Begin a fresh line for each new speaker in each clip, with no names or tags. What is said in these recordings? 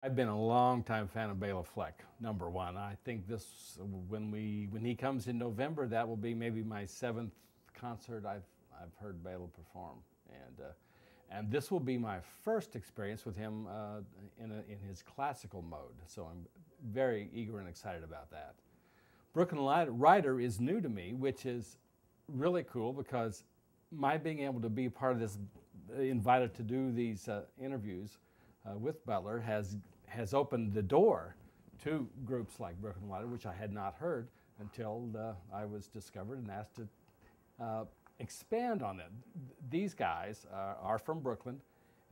I've been a long-time fan of Béla Fleck, number one. I think this, when he comes in November, that will be maybe my 7th concert I've heard Béla perform, and this will be my first experience with him in his classical mode. So I'm very eager and excited about that. Brooklyn Rider is new to me, which is really cool because my being able to be part of this, invited to do these interviews with Butler has opened the door to groups like Brooklyn Rider, which I had not heard until I was discovered and asked to expand on it. These guys are from Brooklyn,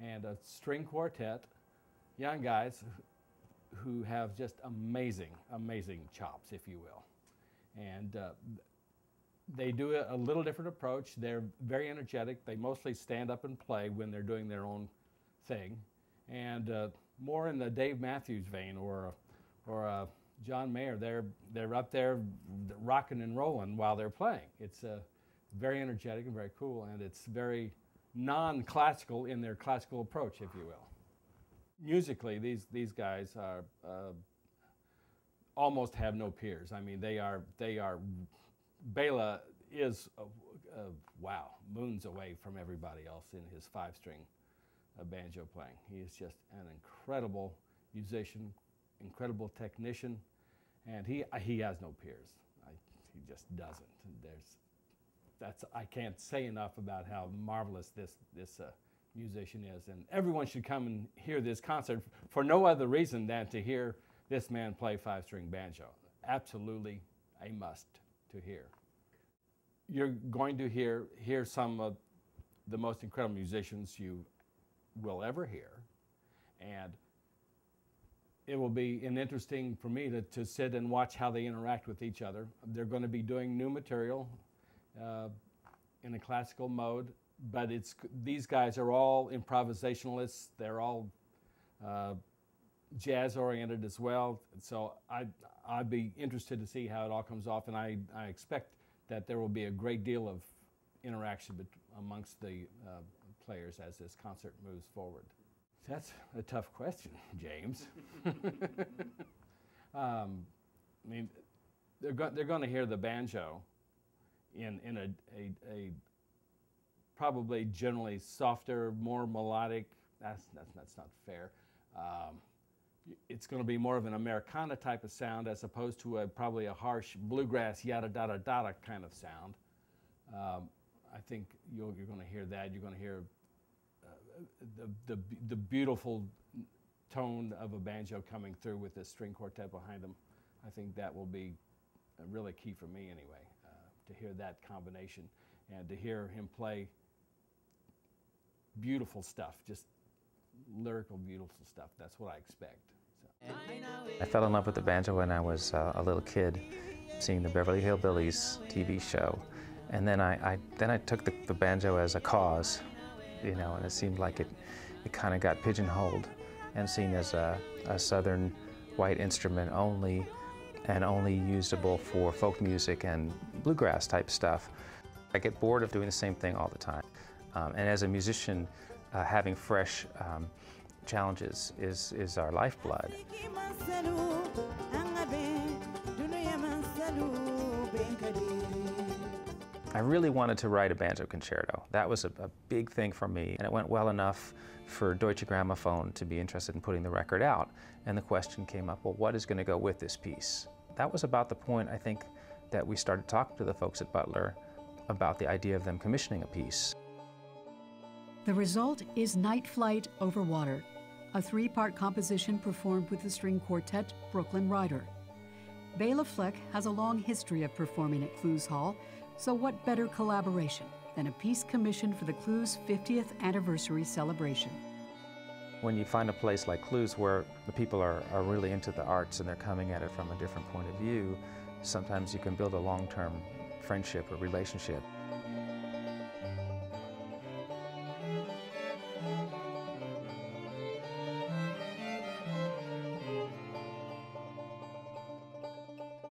and a string quartet, young guys who have just amazing chops, if you will. And they do a little different approach. They're very energetic. They mostly stand up and play when they're doing their own thing, and more in the Dave Matthews vein or John Mayer. They're up there rocking and rolling while they're playing. It's very energetic and very cool, and it's very non-classical in their classical approach, if you will. Musically, these guys are almost have no peers. I mean, they are. Béla is wow, moons away from everybody else in his 5-string banjo playing. He is just an incredible musician, incredible technician, and he has no peers. He just doesn't. I can't say enough about how marvelous this musician is, and everyone should come and hear this concert for no other reason than to hear this man play 5-string banjo. Absolutely a must to hear. You're going to hear some of the most incredible musicians you will ever hear, and it will be interesting for me to sit and watch how they interact with each other. They're going to be doing new material in a classical mode, but these guys are all improvisationalists. They're all jazz-oriented as well. So I'd be interested to see how it all comes off, and I expect that there will be a great deal of interaction amongst the players as this concert moves forward. That's a tough question, James. I mean, they're going to hear the banjo in a probably generally softer, more melodic. That's not fair. It's going to be more of an Americana type of sound as opposed to probably a harsh bluegrass yada da da kind of sound. I think you're going to hear that. You're going to hear the beautiful tone of a banjo coming through with this string quartet behind them. I think that will be really key for me anyway, to hear that combination and to hear him play beautiful stuff, just lyrical, beautiful stuff. That's what I expect. So.
I fell in love with the banjo when I was a little kid, seeing the Beverly Hillbillies TV show, and then I took the banjo as a cause, you know, and it seemed like it kind of got pigeonholed and seen as a southern white instrument only, and only usable for folk music and bluegrass type stuff. I get bored of doing the same thing all the time, and as a musician, having fresh challenges is our lifeblood. I really wanted to write a banjo concerto. That was a big thing for me, and it went well enough for Deutsche Grammophon to be interested in putting the record out. And the question came up, well, what is going to go with this piece? That was about the point, I think, that we started talking to the folks at Butler about the idea of them commissioning a piece.
The result is Night Flight Over Water, a 3-part composition performed with the string quartet Brooklyn Rider. Béla Fleck has a long history of performing at Clues Hall, so what better collaboration than a piece commissioned for the Clues 50th anniversary celebration?
When you find a place like Clues where the people are really into the arts and they're coming at it from a different point of view, sometimes you can build a long-term friendship or relationship.